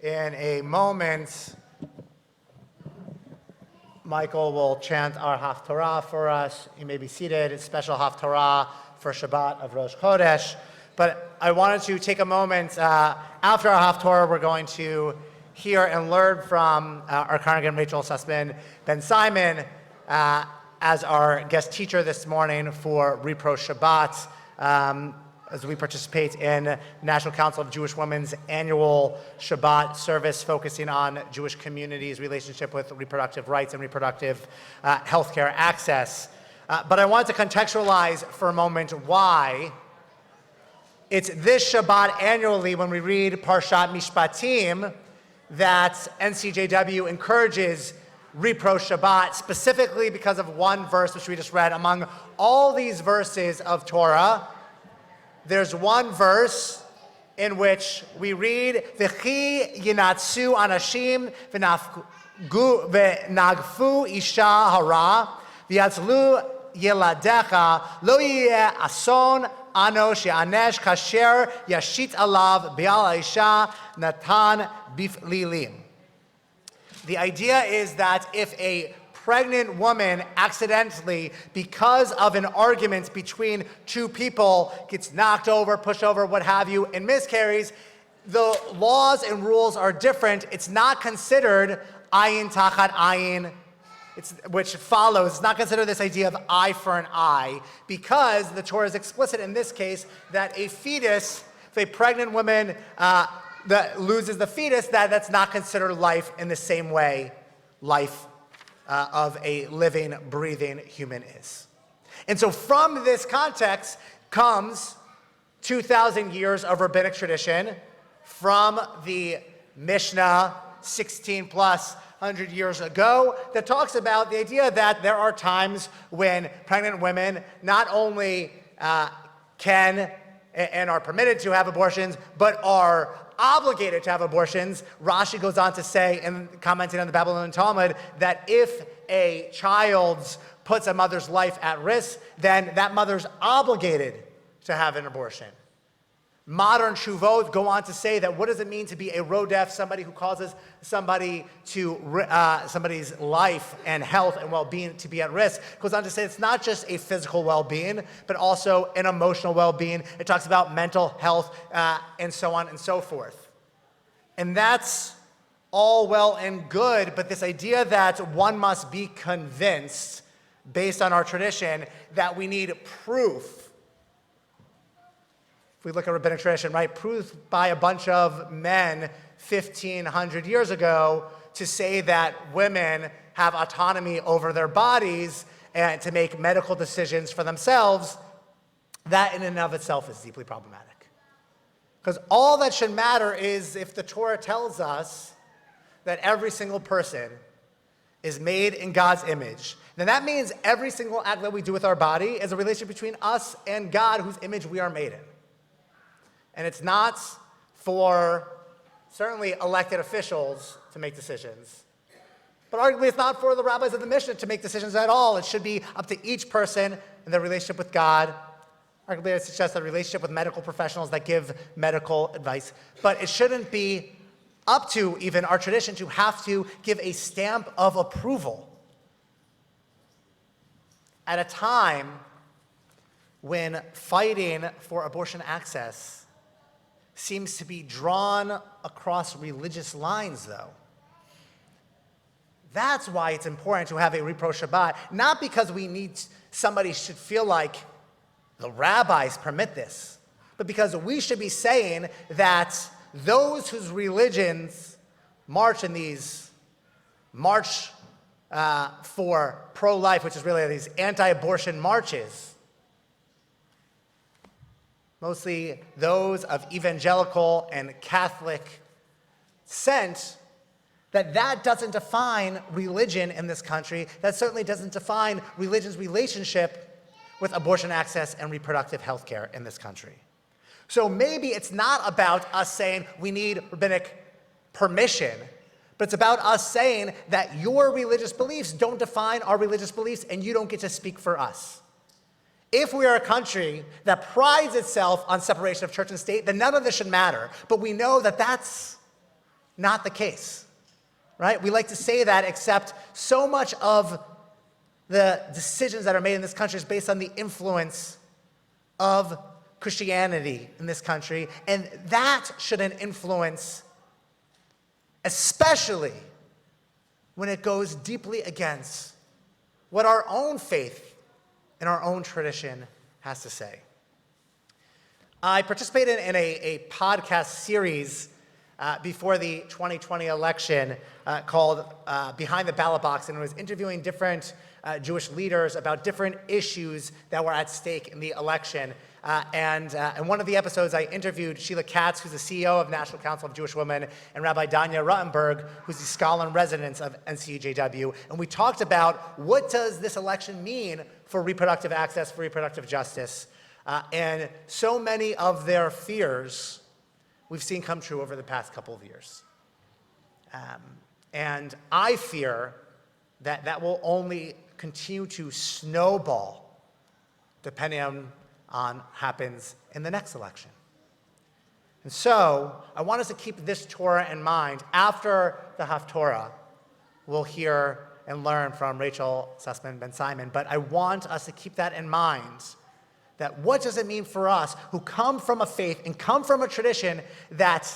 In a moment, Michael will chant our Haftarah for us. You may be seated. It's special Haftarah for Shabbat of Rosh Chodesh. But I wanted to take a moment. After our Haftarah, we're going to hear and learn from our congregant Rachel Sussman Ben Simon as our guest teacher this morning for Repro Shabbat. As we participate in National Council of Jewish Women's annual Shabbat service focusing on Jewish communities' relationship with reproductive rights and reproductive healthcare access. But I want to contextualize for a moment why it's this Shabbat annually when we read Parashat Mishpatim that NCJW encourages Repro Shabbat, specifically because of one verse which we just read. Among all these verses of Torah, there's one verse in which we read, V'chi yinatsu anashim v'nagfu isha hara v'yatzlu yeladecha lo yeh ason ano she'anesh kasher yashit alav bi'al isha natan biflilim. The idea is that if a pregnant woman accidentally, because of an argument between two people, gets knocked over, pushed over, what have you, and miscarries, the laws and rules are different. It's not considered ayin tachat ayin, which follows. It's not considered this idea of eye for an eye, because the Torah is explicit in this case that a fetus, if a pregnant woman that loses the fetus, that's not considered life in the same way life of a living, breathing human is. And so from this context comes 2,000 years of rabbinic tradition from the Mishnah 16 plus 100 years ago that talks about the idea that there are times when pregnant women not only can and are permitted to have abortions, but are obligated to have abortions. Rashi goes on to say, in commenting on the Babylonian Talmud, that if a child puts a mother's life at risk, then that mother's obligated to have an abortion. Modern Shuvot go on to say that what does it mean to be a rodef, somebody who causes somebody to somebody's life and health and well-being to be at risk? Goes on to say it's not just a physical well-being, but also an emotional well-being. It talks about mental health and so on and so forth. And that's all well and good, but this idea that one must be convinced, based on our tradition, that we need proof. If we look at rabbinic tradition, right, proof by a bunch of men 1,500 years ago to say that women have autonomy over their bodies and to make medical decisions for themselves, that in and of itself is deeply problematic. Because all that should matter is if the Torah tells us that every single person is made in God's image, then that means every single act that we do with our body is a relationship between us and God, whose image we are made in. And it's not for, certainly, elected officials to make decisions. But arguably, it's not for the rabbis of the Mishnah to make decisions at all. It should be up to each person in their relationship with God. Arguably, I suggest a relationship with medical professionals that give medical advice. But it shouldn't be up to even our tradition to have to give a stamp of approval at a time when fighting for abortion access seems to be drawn across religious lines, though. That's why it's important to have a Repro Shabbat, not because somebody should feel like the rabbis permit this, but because we should be saying that those whose religions march in these march for pro-life, which is really these anti-abortion marches, mostly those of evangelical and Catholic scent, that doesn't define religion in this country. That certainly doesn't define religion's relationship with abortion access and reproductive health care in this country. So maybe it's not about us saying we need rabbinic permission, but it's about us saying that your religious beliefs don't define our religious beliefs and you don't get to speak for us. If we are a country that prides itself on separation of church and state, then none of this should matter. But we know that that's not the case, right? We like to say that, except so much of the decisions that are made in this country is based on the influence of Christianity in this country, and that shouldn't influence, especially when it goes deeply against what our own faith and our own tradition has to say. I participated in a podcast series before the 2020 election called Behind the Ballot Box, and it was interviewing different Jewish leaders about different issues that were at stake in the election. And in one of the episodes, I interviewed Sheila Katz, who's the CEO of National Council of Jewish Women, and Rabbi Danya Ruttenberg, who's the scholar in residence of NCJW. And we talked about what does this election mean for reproductive access, for reproductive justice. And so many of their fears we've seen come true over the past couple of years. And I fear that that will only continue to snowball depending on happens in the next election. And so I want us to keep this Torah in mind. After the Haftorah, we'll hear and learn from Rachel Sussman Ben Simon, but I want us to keep that in mind, that what does it mean for us who come from a faith and come from a tradition that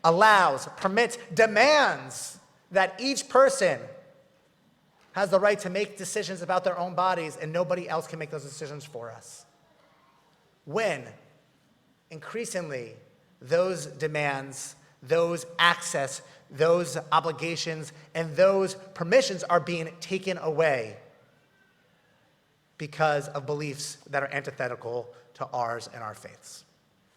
allows, permits, demands that each person has the right to make decisions about their own bodies and nobody else can make those decisions for us. When increasingly those demands, those access, those obligations, and those permissions are being taken away because of beliefs that are antithetical to ours and our faiths.